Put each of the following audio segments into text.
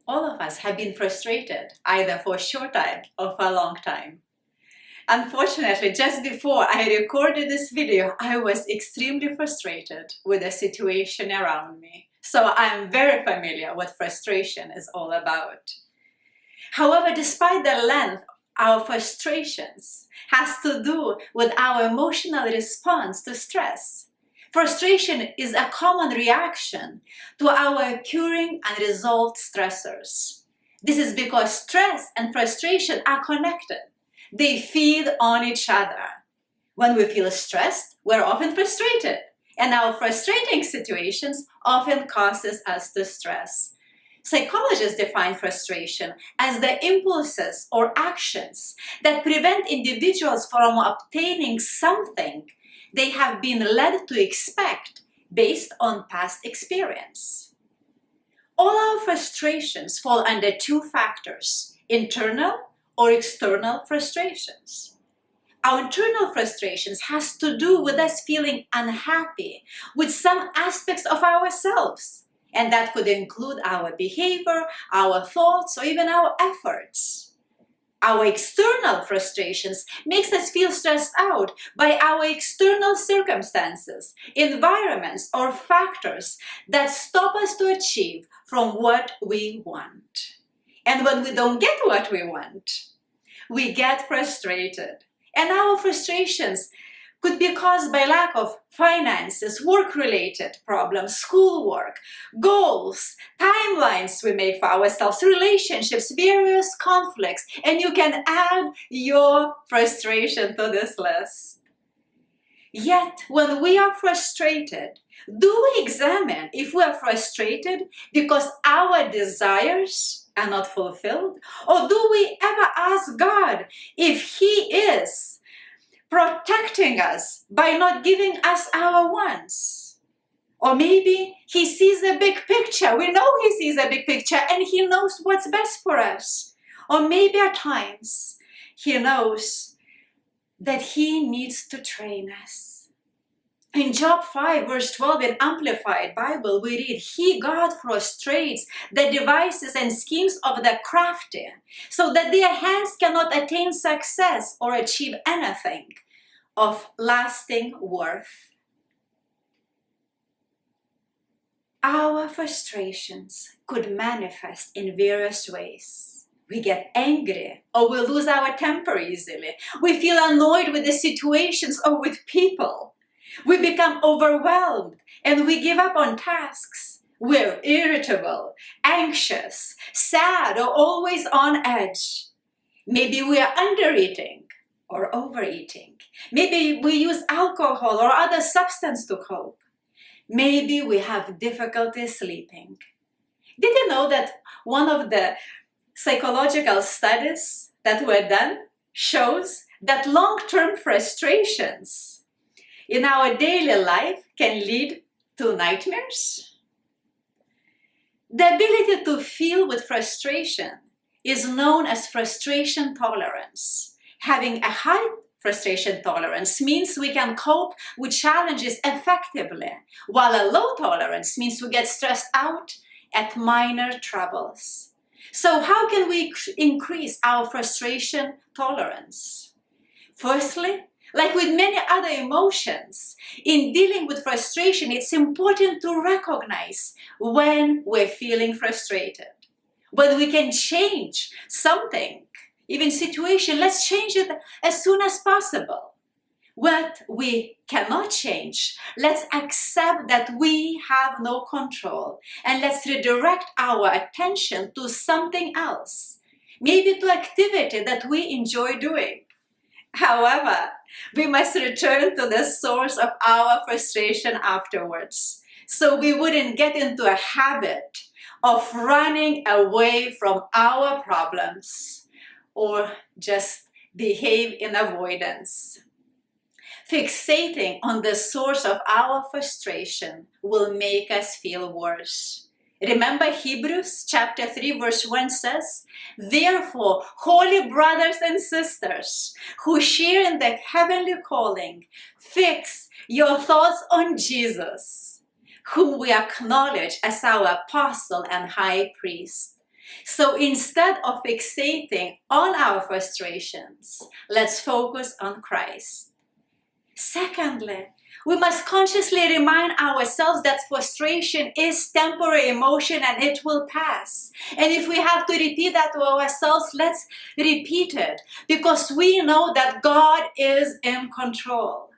All of us have been frustrated, either for a short time or for a long time. Unfortunately, just before I recorded this video, I was extremely frustrated with the situation around me. So I'm very familiar what frustration is all about. However, despite the length, our frustrations has to do with our emotional response to stress. Frustration is a common reaction to our occurring unresolved stressors. This is because stress and frustration are connected. They feed on each other. When we feel stressed, we're often frustrated, and our frustrating situations often causes us to stress. Psychologists define frustration as the impulses or actions that prevent individuals from obtaining something they have been led to expect based on past experience. All our frustrations fall under two factors: internal or external frustrations. Our internal frustrations has to do with us feeling unhappy with some aspects of ourselves, and that could include our behavior, our thoughts, or even our efforts. Our external frustrations makes us feel stressed out by our external circumstances, environments, or factors that stop us to achieve from what we want. And when we don't get what we want, we get frustrated. And our frustrations could be caused by lack of finances, work-related problems, schoolwork, goals, timelines we make for ourselves, relationships, various conflicts, and you can add your frustration to this list. Yet, when we are frustrated, do we examine if we are frustrated because our desires are not fulfilled? Or do we ever ask God if He is protecting us by not giving us our wants? Or maybe He sees a big picture. We know He sees a big picture and He knows what's best for us. Or maybe at times He knows that He needs to train us. In Job 5 verse 12 in Amplified Bible, we read, God frustrates the devices and schemes of the crafty, so that their hands cannot attain success or achieve anything of lasting worth. Our frustrations could manifest in various ways. We get angry, or we lose our temper easily. We feel annoyed with the situations or with people. We become overwhelmed and we give up on tasks. We're irritable, anxious, sad, or always on edge. Maybe we are undereating or overeating. Maybe we use alcohol or other substance to cope. Maybe we have difficulty sleeping. Did you know that one of the psychological studies that were done shows that long-term frustrations in our daily life can lead to nightmares? The ability to feel with frustration is known as frustration tolerance. Having a high frustration tolerance means we can cope with challenges effectively, while a low tolerance means we get stressed out at minor troubles. So how can we increase our frustration tolerance? Firstly, like with many other emotions, in dealing with frustration, it's important to recognize when we're feeling frustrated. When we can change something, even situation, let's change it as soon as possible. What we cannot change, let's accept that we have no control, and let's redirect our attention to something else, maybe to activity that we enjoy doing. However, we must return to the source of our frustration afterwards, so we wouldn't get into a habit of running away from our problems or just behave in avoidance. Fixating on the source of our frustration will make us feel worse. Remember Hebrews chapter 3 verse 1 says, "Therefore, holy brothers and sisters who share in the heavenly calling, fix your thoughts on Jesus, whom we acknowledge as our apostle and high priest. So instead of fixating on our frustrations, let's focus on Christ. Secondly, we must consciously remind ourselves that frustration is temporary emotion and it will pass. And if we have to repeat that to ourselves, let's repeat it, because we know that God is in control.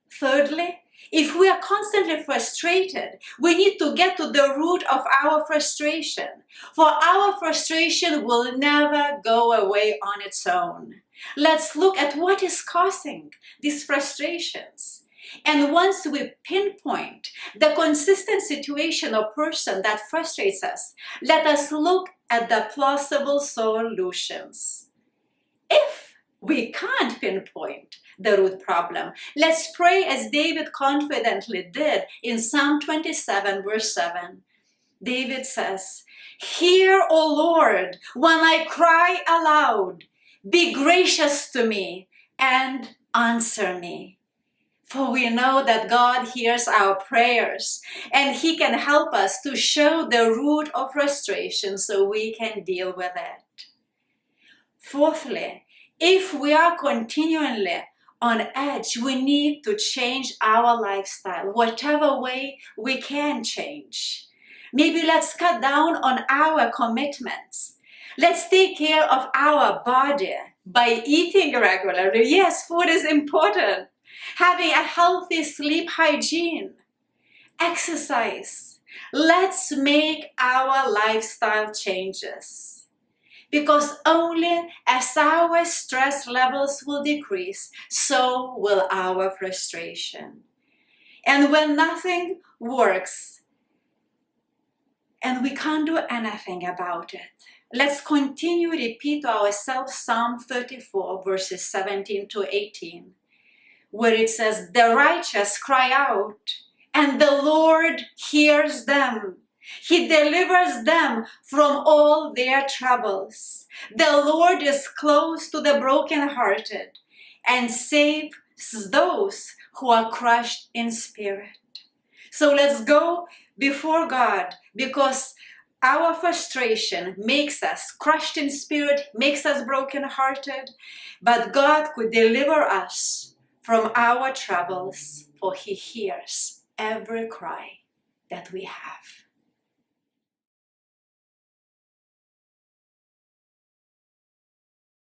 Thirdly, if we are constantly frustrated, we need to get to the root of our frustration. For our frustration will never go away on its own. Let's look at what is causing these frustrations. And once we pinpoint the consistent situation or person that frustrates us, let us look at the plausible solutions. If we can't pinpoint the root problem, let's pray as David confidently did in Psalm 27, verse 7. David says, "Hear, O Lord, when I cry aloud. Be gracious to me and answer me." For we know that God hears our prayers and He can help us to show the root of frustration so we can deal with it. Fourthly, if we are continually on edge, we need to change our lifestyle, whatever way we can change. Maybe let's cut down on our commitments. Let's take care of our body by eating regularly. Yes, food is important. Having a healthy sleep hygiene. Exercise. Let's make our lifestyle changes. Because only as our stress levels will decrease, so will our frustration. And when nothing works and we can't do anything about it, let's continue to repeat to ourselves Psalm 34, verses 17 to 18, where it says, "The righteous cry out, and the Lord hears them. He delivers them from all their troubles. The Lord is close to the brokenhearted and saves those who are crushed in spirit." So let's go before God, because our frustration makes us crushed in spirit, makes us brokenhearted, but God could deliver us from our troubles, for He hears every cry that we have.